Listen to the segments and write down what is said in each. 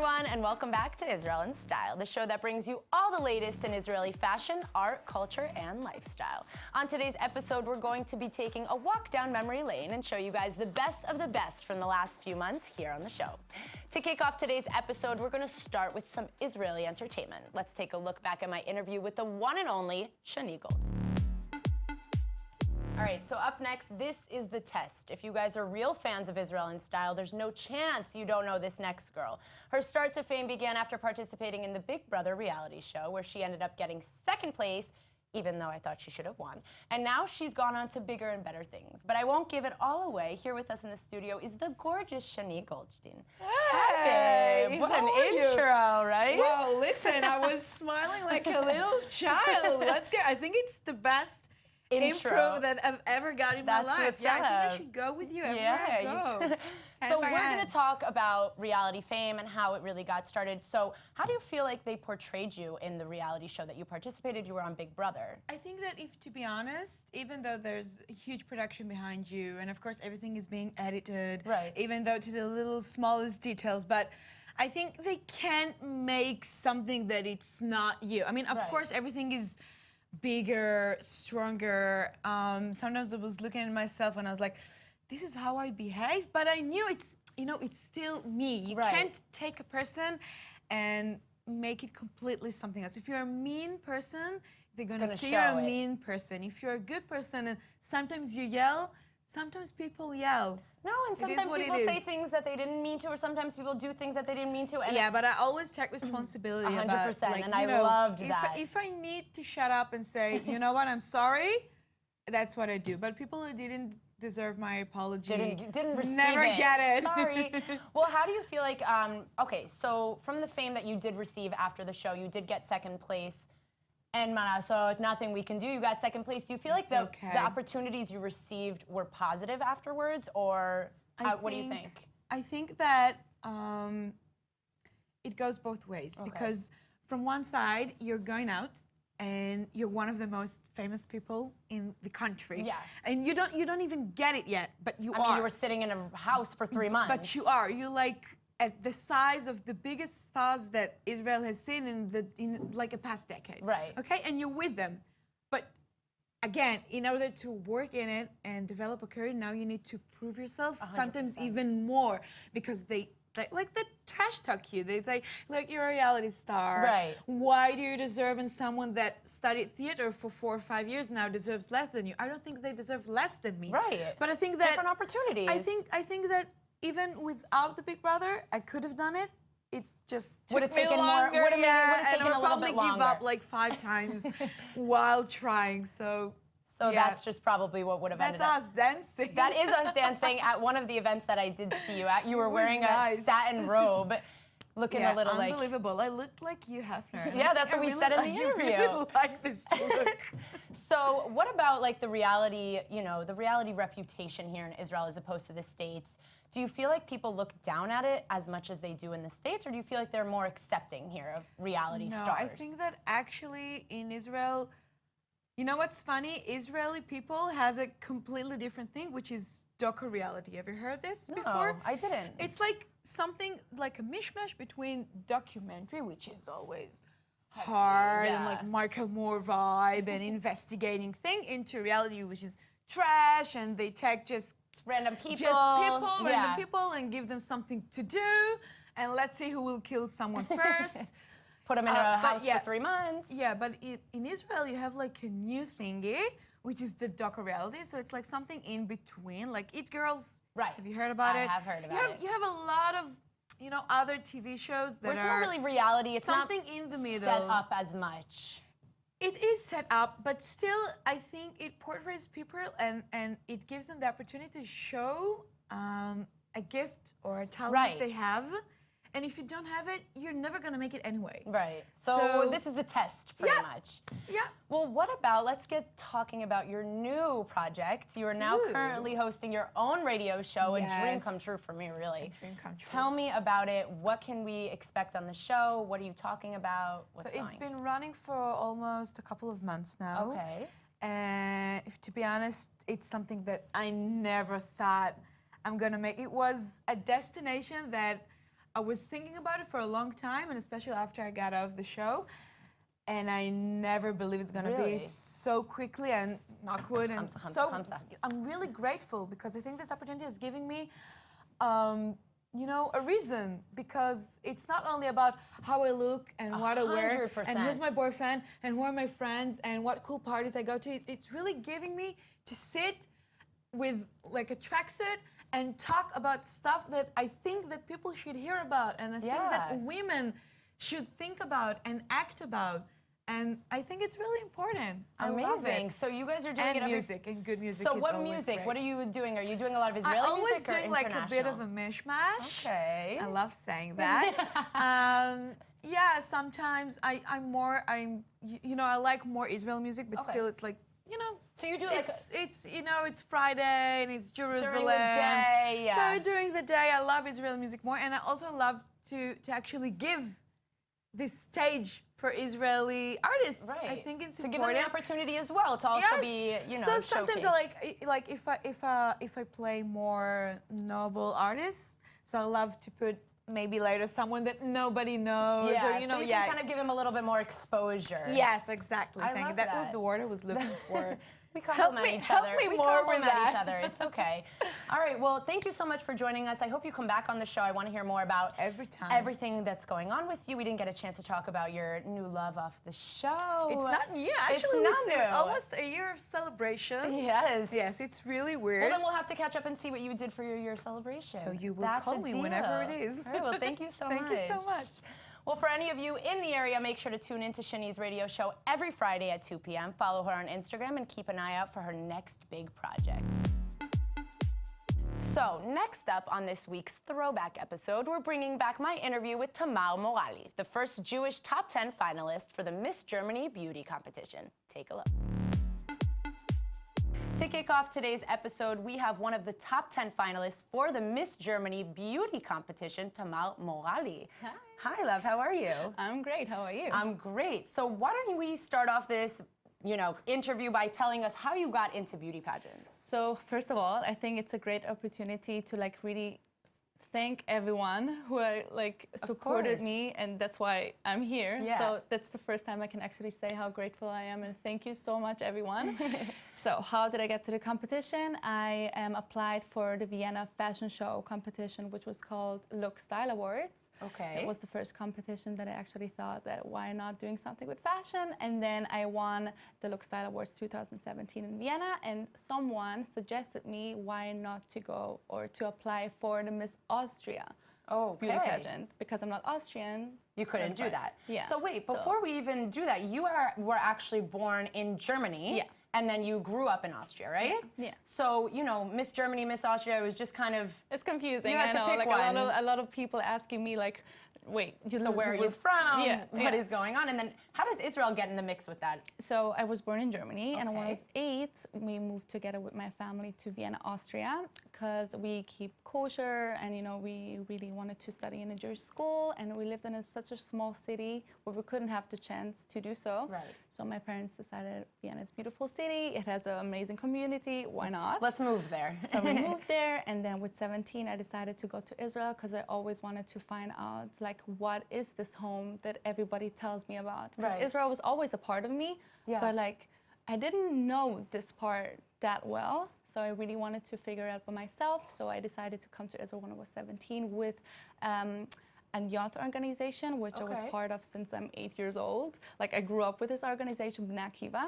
everyone, and welcome back to Israel in Style, the show that brings you all the latest in Israeli fashion, art, culture, and lifestyle. On today's episode, we're going to be taking a walk down memory lane and show you guys the best from the last few months here on the show. To kick off today's episode, we're going to start with some Israeli entertainment. Let's take a look back at my interview with the one and only Shinee. All right, so up next, this is the test. If you guys are real fans of Israel in Style, there's no chance you don't know this next girl. Her start to fame began after participating in the Big Brother reality show, where she ended up getting second place, even though I thought she should have won. And now she's gone on to bigger and better things. But I won't give it all away. Here with us in the studio is the gorgeous Shinee Goldstein. Hey, what an intro, right? Wow, listen, I was smiling like a little child. Let's go. I think it's the best intro that I've ever got in my life. Yeah, I think I should go with you everywhere I go. So we're going to talk about reality fame and how it really got started. So how do you feel like they portrayed you in the reality show that you participated? You were on Big Brother. I think that if, to be honest, even though there's a huge production behind you, and of course everything is being edited, right, even though to the little smallest details, but I think they can't make something that it's not you. I mean, of course, everything is bigger, stronger. Sometimes I was looking at myself and I was like, this is how I behave, but I knew it's, it's still me. You can't take a person and make it completely something else. If you're a mean person, they're gonna see you're a mean person. If you're a good person and sometimes you yell, sometimes people yell. No, and sometimes people say things that they didn't mean to, or sometimes people do things that they didn't mean to. And yeah, but I always take responsibility 100%, about, like, and I loved that. If I need to shut up and say, you know what, I'm sorry, that's what I do. But people who didn't deserve my apology didn't receive never get it. Sorry. Well, how do you feel like, okay, so from the fame that you did receive after the show, you did get second place. And so nothing we can do. You got second place. Do you feel like the opportunities you received were positive afterwards, or what do you think? I think that it goes both ways, because from one side you're going out and you're one of the most famous people in the country. Yeah. And you don't even get it yet, but you are. I mean, you were sitting in a house for 3 months. But you are. You're like at the size of the biggest stars that Israel has seen in like a past decade. Right. Okay, and you're with them. But again, in order to work in it and develop a career, now you need to prove yourself 100%. Sometimes even more, because they trash talk you. They say, look, you're a reality star. Right. Why do you deserve, and someone that studied theater for 4 or 5 years now deserves less than you? I don't think they deserve less than me. Right. But I think that different opportunities. I think that even without the Big Brother, I could have done it. It just would have taken longer, more. Would have taken and a little bit longer. I'll probably give up like 5 times while trying. So that's just probably what would have ended up. That's us dancing. That is us dancing at one of the events that I did see you at. You were wearing a satin robe, looking a little like... unbelievable. I looked like you, Hefner. Yeah, that's what we said in the interview. I really like this look. So what about like the reality, the reality reputation here in Israel as opposed to the States? Do you feel like people look down at it as much as they do in the States, or do you feel like they're more accepting here of reality stars? No, I think that actually in Israel, you know what's funny? Israeli people has a completely different thing, which is docu reality. Have you heard this before? No, I didn't. It's like something like a mishmash between documentary, which is always hard and like Michael Moore vibe and investigating thing, into reality, which is trash, and they take just random people, random people, and give them something to do, and let's see who will kill someone first. Put them in a house for 3 months. Yeah, but in Israel, you have like a new thingy, which is the docu-reality. So it's like something in between, like It Girls. Right. Have you heard about it? I have heard about it. You have a lot of, other TV shows that it's not really reality. It's something in the middle. Set up as much. It is set up, but still, I think it portrays people and it gives them the opportunity to show a gift or a talent they have. And if you don't have it, you're never going to make it anyway. Right. So this is the test, pretty much. Yeah. Well, what about, let's get talking about your new project. You are now currently hosting your own radio show, a dream come true for me, really. A dream come true. Tell me about it. What can we expect on the show? What are you talking about? What's it's been running for almost a couple of months now. Okay. And if to be honest, it's something that I never thought I'm going to make. It was a destination that I was thinking about it for a long time, and especially after I got off the show. And I never believe it's gonna be so quickly and knock wood. And I'm really grateful because I think this opportunity is giving me, you know, a reason, because it's not only about how I look and what I wear and who's my boyfriend and who are my friends and what cool parties I go to. It's really giving me to sit with like a tracksuit and talk about stuff that I think that people should hear about, and I think that women should think about and act about. And I think it's really important. Amazing. So you guys are doing it music and good music. So what music? Great. What are you doing? Are you doing a lot of Israeli music or international? I'm always doing like a bit of a mishmash. Okay. I love saying that. Yeah, sometimes you know, I like more Israel music, but still it's like, you know. So you do like it's you know, it's Friday and it's Jerusalem. During the day, So during the day I love Israeli music more, and I also love to actually give this stage for Israeli artists. Right. I think it's to important. give them the opportunity as well to also be, you know, so sometimes showcased. I like if I play more noble artists, so I love to put maybe later someone that nobody knows, or you know, so you can kind of give them a little bit more exposure. Yes, exactly. Thank you. That was the word I was looking for. We compliment each other. Help me we more compliment with that. each other. It's okay. All right. Well, thank you so much for joining us. I hope you come back on the show. I want to hear more about everything that's going on with you. We didn't get a chance to talk about your new love off the show. It's not new. Actually, it's almost a year of celebration. Yes. Yes, it's really weird. Well, then we'll have to catch up and see what you did for your year celebration. So you will call me whenever it is. All right. Well, thank you so much. Thank you so much. Well, for any of you in the area, make sure to tune in to Shinee's radio show every Friday at 2 p.m. Follow her on Instagram and keep an eye out for her next big project. So, next up on this week's Throwback episode, we're bringing back my interview with Tamamo, the first Jewish top 10 finalist for the Miss Germany Beauty competition. Take a look. To kick off today's episode, we have one of the top 10 finalists for the Miss Germany Beauty competition, Tamamo. Hi. Hi, love. How are you? I'm great. How are you? I'm great. So why don't we start off this, you know, interview by telling us how you got into beauty pageants? So first of all, I think it's a great opportunity to like really thank everyone who supported me, and that's why I'm here. Yeah. So that's the first time I can actually say how grateful I am, and thank you so much, everyone. So how did I get to the competition? I applied for the Vienna fashion show competition, which was called Look Style Awards. Okay. It was the first competition that I actually thought that why not doing something with fashion, and then I won the Look Style Awards 2017 in Vienna, and someone suggested me why not to go or to apply for the Miss Austria beauty pageant, because I'm not Austrian. You couldn't do that. Yeah. So wait, before we even do that, you were actually born in Germany. Yeah. And then you grew up in Austria, right? Yeah. So, you know, Miss Germany, Miss Austria, it was just kind of... It's confusing. You had to pick like one. A lot of people asking me like, wait, so where are you from? Yeah. What is going on? And then how does Israel get in the mix with that? So I was born in Germany, and when I was 8, we moved together with my family to Vienna, Austria, because we keep kosher, and you know, we really wanted to study in a Jewish school, and we lived in such a small city where we couldn't have the chance to do so. Right. So my parents decided Vienna is a beautiful city, it has an amazing community, why not? Let's move there. So we moved there, and then with 17, I decided to go to Israel because I always wanted to find out, like, what is this home that everybody tells me about? Because Israel was always a part of me, but like, I didn't know this part that well. So I really wanted to figure it out for myself. So I decided to come to Israel when I was 17 with a youth organization, which I was part of since I'm 8 years old. Like, I grew up with this organization, Bnei Akiva.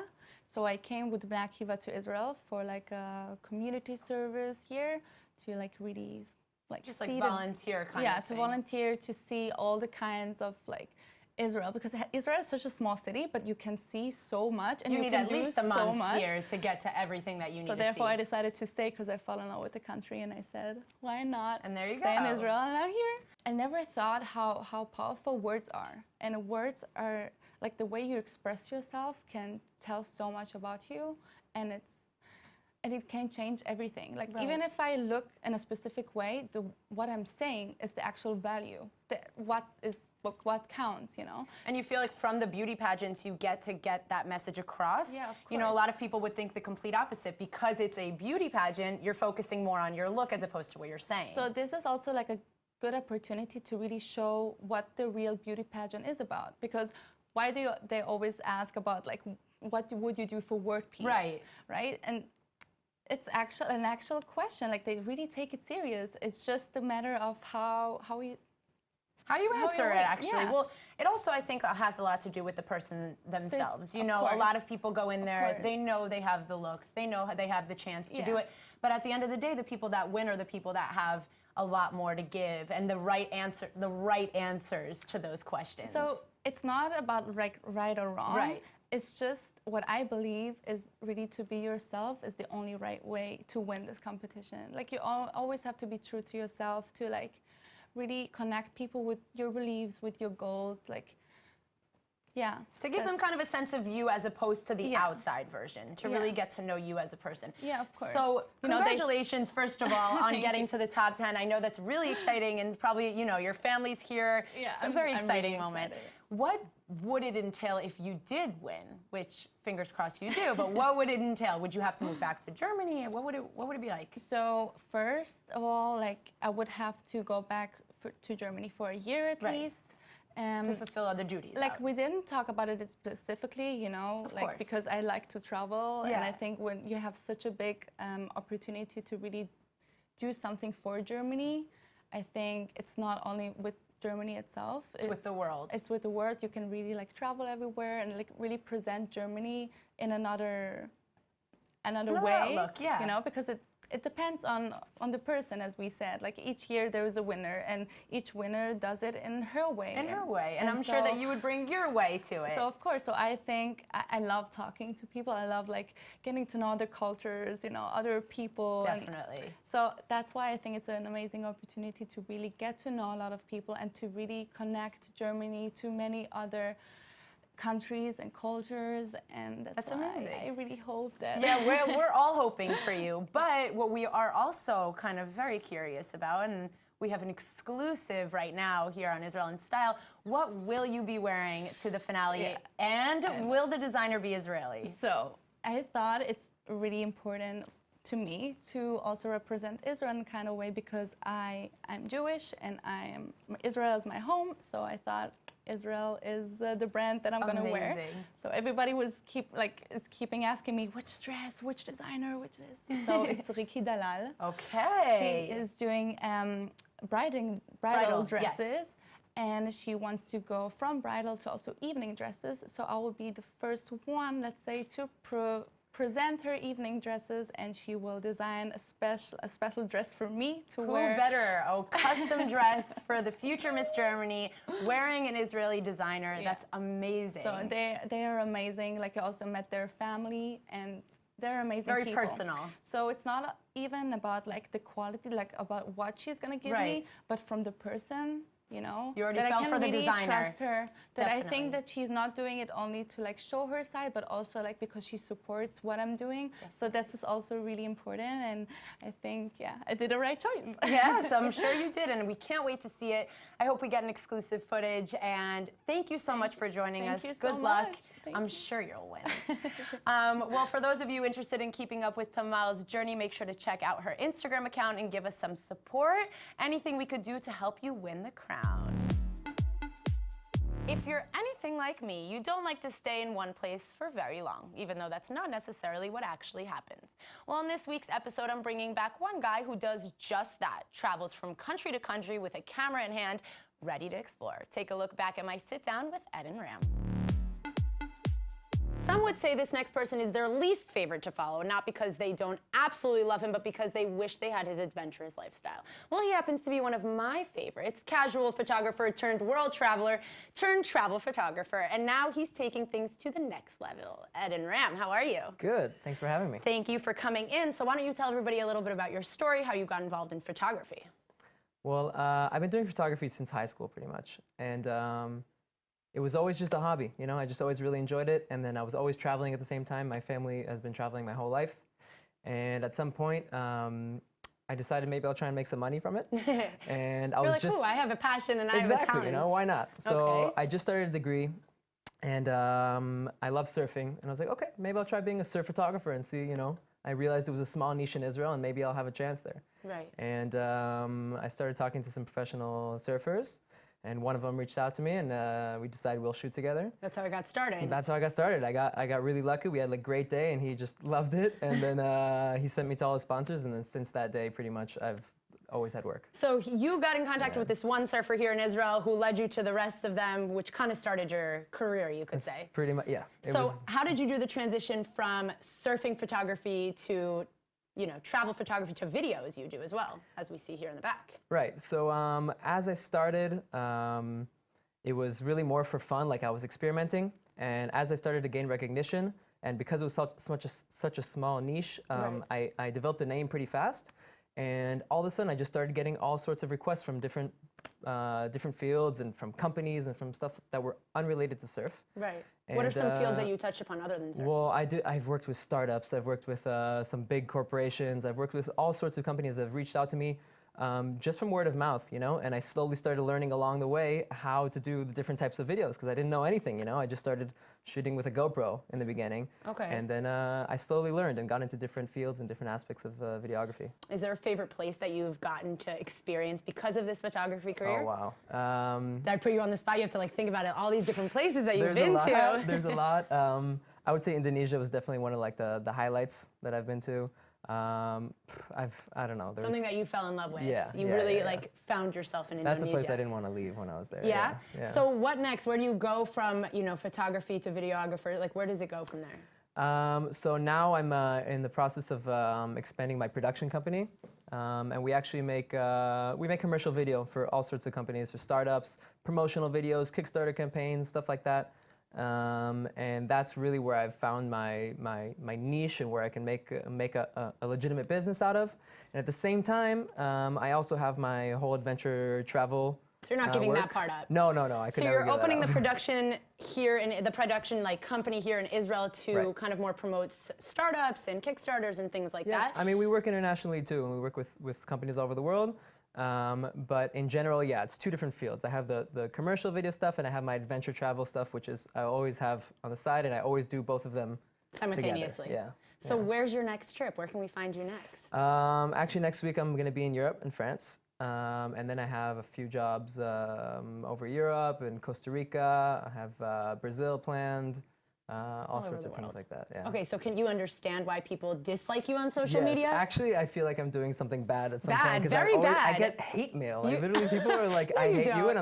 So I came with Bnei Akiva to Israel for like a community service year to like really like just like volunteer kind of thing. to volunteer, to see all the kinds of like Israel, because Israel is such a small city, but you can see so much, and you need can at least a month here to get to everything that you need to see. So therefore I decided to stay because I fell in love with the country, and I said, why not? And there you stay in Israel, and I'm here. I never thought how powerful words are, and words are like the way you express yourself can tell so much about you, and it can change everything. Like even if I look in a specific way, what I'm saying is the actual value. What counts, you know? And you feel like from the beauty pageants, you get that message across. Yeah, of course. You know, a lot of people would think the complete opposite. Because it's a beauty pageant, you're focusing more on your look as opposed to what you're saying. So this is also like good opportunity to really show what the real beauty pageant is about. Because why do they always ask about like what would you do for world peace? Right? And it's an actual question. Like they really take it serious. It's just a matter of how you answer it, actually. Yeah. Well, it also, I think, has a lot to do with the person themselves. You know, a lot of people go in there, they know they have the looks, they know they have the chance to do it. But at the end of the day, the people that win are the people that have a lot more to give and the right answers to those questions. So it's not about right or wrong. Right. It's just what I believe is really to be yourself is the only right way to win this competition. Like you always have to be true to yourself to like really connect people with your beliefs, with your goals, like, yeah. To give them kind of a sense of you as opposed to the outside version, to really get to know you as a person. Yeah, of course. So congratulations, first of all, on getting to the top 10. I know that's really exciting, and probably, you know, your family's here. Yeah, it's a very exciting moment. What would it entail if you did win? Which, fingers crossed you do, but what would it entail? Would you have to move back to Germany? What would it be like? So first of all, like I would have to go back to Germany for a year at least. To fulfill other duties. Like we didn't talk about it specifically, you know, like because I like to travel, and I think when you have such a big opportunity to really do something for Germany, I think it's not only with Germany itself. It's with the world. It's with the world. You can really like travel everywhere and like really present Germany in another way. Outlook, you know, because it depends on the person, as we said. Like each year there is a winner, and each winner does it in her way. And I'm sure that you would bring your way to it. So of course, so I think I love talking to people. I love like getting to know other cultures, you know, other people. Definitely. So that's why I think it's an amazing opportunity to really get to know a lot of people and to really connect Germany to many other countries and cultures, and that's why amazing. I really hope that. Yeah, we're all hoping for you. But what we are also kind of very curious about, and we have an exclusive right now here on Israel in Style, what will you be wearing to the finale? And will the designer be Israeli? So I thought it's really important to me to also represent Israel in a kind of way because I'm Jewish and Israel is my home, so I thought Israel is the brand that I'm going to wear. So everybody is keeping asking me which dress, which designer, which this. So it's Riki Dalal. Okay. She is doing bridal dresses. And she wants to go from bridal to also evening dresses. So I will be the first one, let's say, to present her evening dresses, and she will design a special dress for me to wear. Who better? A custom dress for the future Miss Germany, wearing an Israeli designer. Yeah. That's amazing. So they are amazing. Like I also met their family, and they're amazing people. Very personal. So it's not even about like the quality, like about what she's gonna give me, but from the person. You know, you already that fell I can for the really designer. Trust her. That I think that she's not doing it only to like show her side, but also like because she supports what I'm doing. Definitely. So that's also really important. And I think, I did the right choice. Yes, I'm sure you did, and we can't wait to see it. I hope we get an exclusive footage. And thank you so much for joining us. Good luck. I'm sure you'll win. Well, for those of you interested in keeping up with Tamal's journey, make sure to check out her Instagram account and give us some support. Anything we could do to help you win the crown. If you're anything like me, you don't like to stay in one place for very long, even though that's not necessarily what actually happens. Well, in this week's episode, I'm bringing back one guy who does just that, travels from country to country with a camera in hand, ready to explore. Take a look back at my sit-down with Ed and Ram. Some would say this next person is their least favorite to follow, not because they don't absolutely love him, but because they wish they had his adventurous lifestyle. Well, he happens to be one of my favorites, casual photographer turned world traveler turned travel photographer, and now he's taking things to the next level. Ed and Ram, how are you? Good, thanks for having me. Thank you for coming in. So why don't you tell everybody a little bit about your story, how you got involved in photography? Well, I've been doing photography since high school, pretty much, and it was always just a hobby, you know. I just always really enjoyed it, and then I was always traveling at the same time. My family has been traveling my whole life, and at some point, I decided maybe I'll try and make some money from it. And I was like, just, ooh, I have a passion and I have a talent. Exactly, you know, why not? So I just started a degree, and I love surfing, and I was like, okay, maybe I'll try being a surf photographer and see, you know, I realized it was a small niche in Israel, and maybe I'll have a chance there. Right. And I started talking to some professional surfers, and one of them reached out to me, and we decided we'll shoot together. That's how it got started. And that's how I got started. I got really lucky. We had a great day, and he just loved it. And then he sent me to all his sponsors, and then since that day, pretty much I've always had work. So you got in contact with this one surfer here in Israel who led you to the rest of them, which kind of started your career, you could say. Pretty much, yeah. So how did you do the transition from surfing photography to, travel photography to video as you do as well, as we see here in the back? Right. So as I started, it was really more for fun, like I was experimenting. And as I started to gain recognition, and because it was such a small niche, I developed a name pretty fast. And all of a sudden, I just started getting all sorts of requests from different fields and from companies and from stuff that were unrelated to surf. Right. What are some fields that you touched upon other than surf? Well, I've worked with startups. I've worked with some big corporations. I've worked with all sorts of companies that have reached out to me just from word of mouth, And I slowly started learning along the way how to do the different types of videos because I didn't know anything, I just started shooting with a GoPro in the beginning. Okay. And then I slowly learned and got into different fields and different aspects of videography. Is there a favorite place that you've gotten to experience because of this photography career? Oh, wow. Did I put you on the spot? You have to think about it, all these different places that you've been to. There's a lot. I would say Indonesia was definitely one of the highlights that I've been to. I don't know. Something that you fell in love with. Yeah. You really found yourself in Indonesia. That's a place I didn't want to leave when I was there. Yeah? So what next? Where do you go from, photography to videographer? Where does it go from there? So now I'm in the process of expanding my production company. And we actually make commercial video for all sorts of companies, for startups, promotional videos, Kickstarter campaigns, stuff like that. And that's really where I've found my niche and where I can make a legitimate business out of. And at the same time, I also have my whole adventure travel. So you're not giving that part up? No, I could never give that up. So you're opening the production here, in the production company here in Israel to kind of more promote startups and Kickstarters and things like that? I mean, we work internationally too, and we work with companies all over the world. But in general, it's two different fields. I have the commercial video stuff, and I have my adventure travel stuff, which is I always have on the side, and I always do both of them simultaneously. Together. So where's your next trip? Where can we find you next? Actually, next week I'm going to be in Europe and France, and then I have a few jobs over Europe and Costa Rica. I have Brazil planned. All sorts of things like that. Yeah. Okay, so can you understand why people dislike you on social media? Yes, actually, I feel like I'm doing something bad at some point. Very bad. I get hate mail. Literally, people are like, "I hate you," and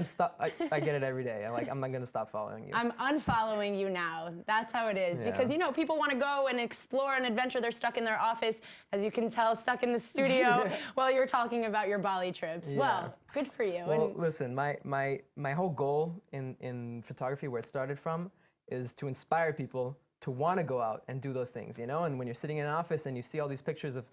I get it every day. I'm not gonna stop following you. I'm unfollowing you now. That's how it is because people want to go and explore and adventure. They're stuck in their office, as you can tell, stuck in the studio while you're talking about your Bali trips. Yeah. Well, good for you. Well, listen, my whole goal in photography, where it started from, is to inspire people to want to go out and do those things, And when you're sitting in an office and you see all these pictures of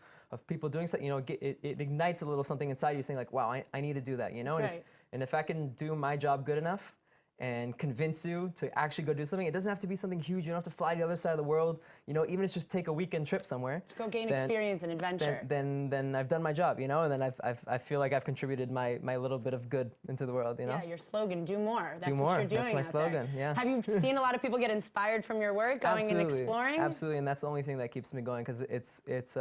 people doing something, it ignites a little something inside you saying wow, I need to do that, And if I can do my job good enough and convince you to actually go do something, it doesn't have to be something huge. You don't have to fly to the other side of the world. Even if it's just take a weekend trip somewhere. Just go gain experience and adventure. Then I've done my job, And then I feel like I've contributed my little bit of good into the world, Yeah, your slogan, do more. That's do more. What you're doing. That's my slogan. There. Yeah. Have you seen a lot of people get inspired from your work, going and exploring? Absolutely, and that's the only thing that keeps me going because it's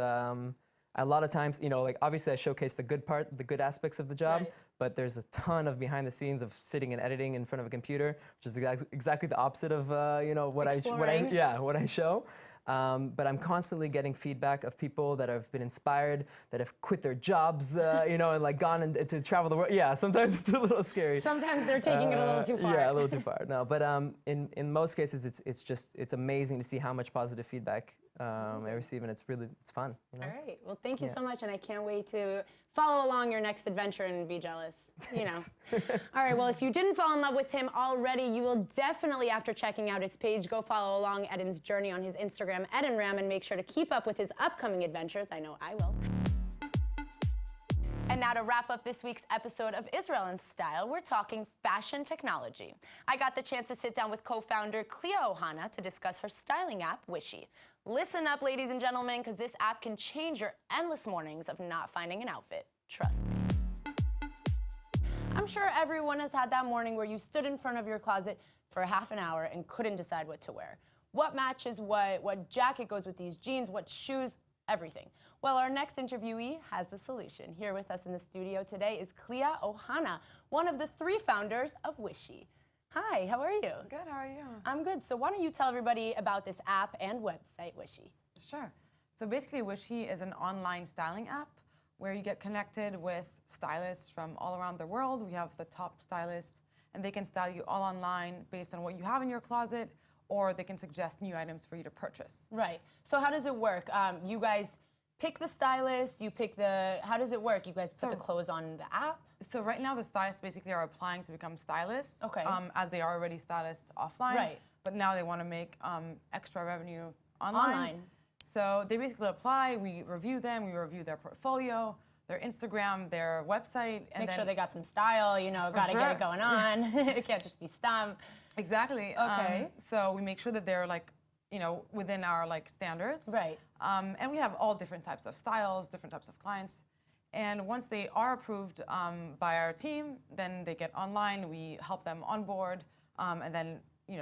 a lot of times, obviously I showcase the good aspects of the job, but there's a ton of behind the scenes of sitting and editing in front of a computer, which is exactly the opposite of what I show. But I'm constantly getting feedback of people that have been inspired, that have quit their jobs, and gone to travel the world. Yeah, sometimes it's a little scary. Sometimes they're taking it a little too far. Yeah, a little too far. No, but in most cases, it's amazing to see how much positive feedback I receive, and it's fun. All right. Well, thank you so much, and I can't wait to follow along your next adventure and be jealous. All right. Well, if you didn't fall in love with him already, you will definitely, after checking out his page, go follow along Eden's journey on his Instagram, EdenRam, and make sure to keep up with his upcoming adventures. I know I will. And now to wrap up this week's episode of Israel in Style, we're talking fashion technology. I got the chance to sit down with co-founder Clea Ohana to discuss her styling app, Wishi. Listen up, ladies and gentlemen, because this app can change your endless mornings of not finding an outfit. Trust me. I'm sure everyone has had that morning where you stood in front of your closet for half an hour and couldn't decide what to wear. What matches what jacket goes with these jeans, what shoes? everything. Well, our next interviewee has the solution. Here with us in the studio today is Clea Ohana, one of the 3 founders of Wishi. Hi, how are you? Good, how are you? I'm good. So why don't you tell everybody about this app and website, Wishi? Sure. So basically, Wishi is an online styling app where you get connected with stylists from all around the world. We have the top stylists, and they can style you all online based on what you have in your closet, or they can suggest new items for you to purchase. Right. So how does it work? You guys pick the stylist, you pick the, how does it work? You guys put the clothes on the app? So right now, the stylists basically are applying to become stylists, Okay. As they are already stylists offline. Right. But now they want to make extra revenue online. So they basically apply, we review them, we review their portfolio, their Instagram, their website. And Make sure they got some style, you know, gotta get it going on. It can't just be stump. Exactly. Okay. So we make sure that they're like, you know, within our like standards. Right. And we have all different types of styles, different types of clients. And once they are approved by our team, then they get online. We help them onboard, and then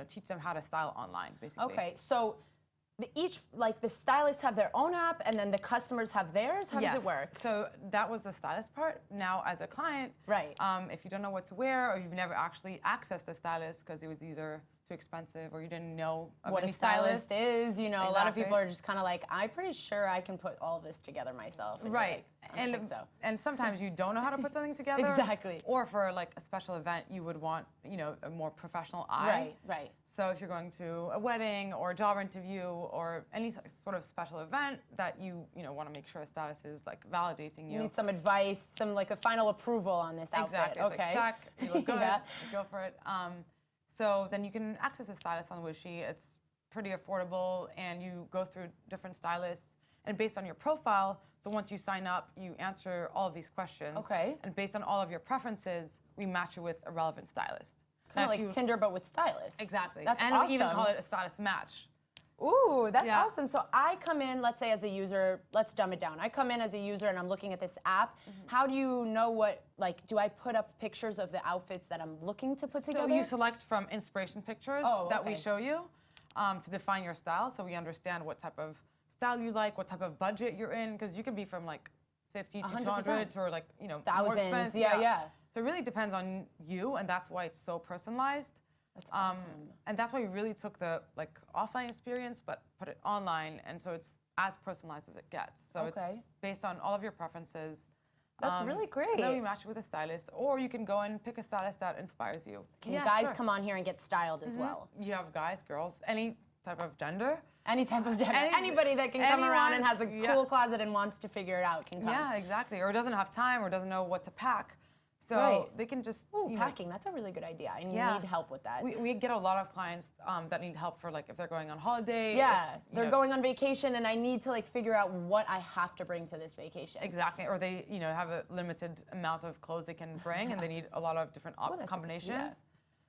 teach them how to style online, basically. Okay. So the stylists have their own app, and then the customers have theirs. How does it work? So that was the stylist part. Now, as a client, Right. If you don't know what to wear, or you've never actually accessed a stylist because it was either too expensive or you didn't know of What any a stylist is, a lot of Exactly. people are just kind of like, I'm pretty sure I can put all this together myself. And you're Right. like, I don't think so. And sometimes you don't know how to put something together. Exactly. Or for like a special event, you would want, a more professional eye. Right, right. So if you're going to a wedding or a job interview or any sort of special event that you want to make sure a stylist is like validating you. You need some advice, some like a final approval on this outfit. Exactly. It's Okay. like, check, you look good, Yeah. go for it. So then you can access a stylist on Wishi. It's pretty affordable, and you go through different stylists. And based on your profile, so once you sign up, you answer all of these questions. Okay. And based on all of your preferences, we match you with a relevant stylist. Kind Now, of if like Tinder, but with stylists. Exactly. That's and awesome. we even call it a stylist match. Ooh, that's Yeah. awesome. So I come in, let's say as a user, let's dumb it down. I come in as a user and I'm looking at this app. How do you know do I put up pictures of the outfits that I'm looking to put together? So you select from inspiration pictures that we okay. show you to define your style, so we understand what type of style you like, what type of budget you're in, because you can be from like 50 to 200 to like, more Thousands, expensive. yeah. So it really depends on you, and that's why it's so personalized. That's awesome. And that's why we really took the like offline experience, but put it online, and so it's as personalized as it gets. So it's Okay. based on all of your preferences. That's really great. And then we match it with a stylist, or you can go and pick a stylist that inspires you. Can guys come on here and get styled as well? You have guys, girls, any type of gender. Any type of gender. Anybody that can come around and has a cool closet and wants to figure it out can come. Yeah, exactly. Or doesn't have time or doesn't know what to pack. So Right. they can just Packing, that's a really good idea. I need help with that. We get a lot of clients that need help for like if they're going on holiday. Yeah, if, they're going on vacation and I need to like figure out what I have to bring to this vacation. Exactly. Or they have a limited amount of clothes they can bring and they need a lot of different combinations.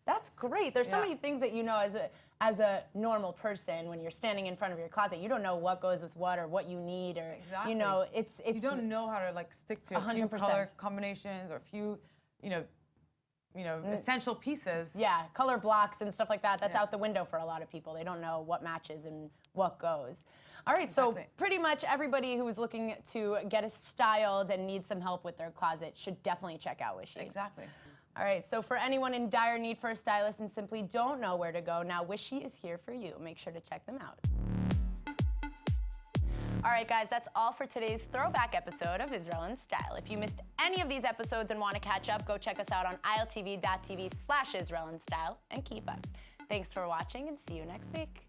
That's great. There's so Yeah. many things that as a normal person when you're standing in front of your closet, you don't know what goes with what or what you need or Exactly. it's You don't know how to like stick to a few 100%. color combinations or a few, essential pieces. Yeah, color blocks and stuff like that. That's out the window for a lot of people. They don't know what matches and what goes. All right, so pretty much everybody who is looking to get styled and needs some help with their closet should definitely check out Wishi. Exactly. All right, so for anyone in dire need for a stylist and simply don't know where to go, now Wishi is here for you. Make sure to check them out. All right, guys, that's all for today's throwback episode of Israel in Style. If you missed any of these episodes and want to catch up, go check us out on iltv.tv/Israel in Style and keep up. Thanks for watching and see you next week.